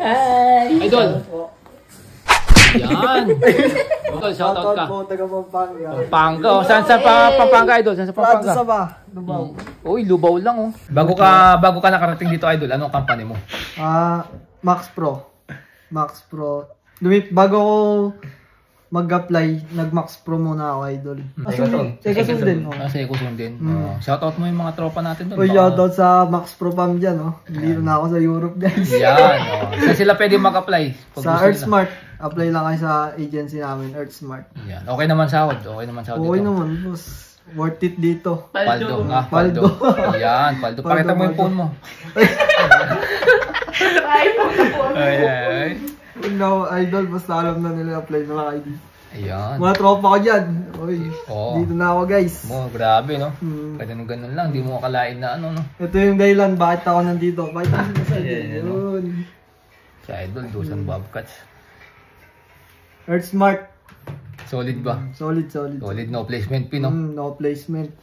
Hi! Idol! Yan! Idol, shoutout ka. Taga Pampanga. Pampanga, oh. Saan sa Pampanga, Idol? Saan sa Pampanga? Plato sa ba? Lubaw. Uy, Lubaw lang, oh. Bago ka nakarating dito, Idol, anong company mo? Max Pro. Max Pro. Bago ako mag-apply, nag-Max Pro muna ako, Idol. Sekosun din. Sekosun din. Shoutout mo yung mga tropa natin doon. Uy, shoutout sa Max Pro Pam dyan, oh. Dito na ako sa Europe, guys. Yan, oh. Saan sila pwede mag-apply? Sa EarthSmart. Apply lang kayo sa agency namin, EarthSmart. Yan. Okay naman sahod. Okay naman sahod dito. Okay naman, boss. Worth it dito. Paldo. Paldo. Yan, Paldo. Pakita mo yung phone mo. Ay. No, Idol, basta alam na nila apply na lang ID. Ayan. Mga tropa ko dyan. Uy, dito na ako, guys. Grabe, no? Ganun lang. Di mo akalain na ano, no? Ito yung dahilan, bakit ako nandito. Bakit ako nasa yun? Si Idol, Dusan Bobcats. EarthSmart. Solid ba? Solid. Solid, no placement pin, no? No placement.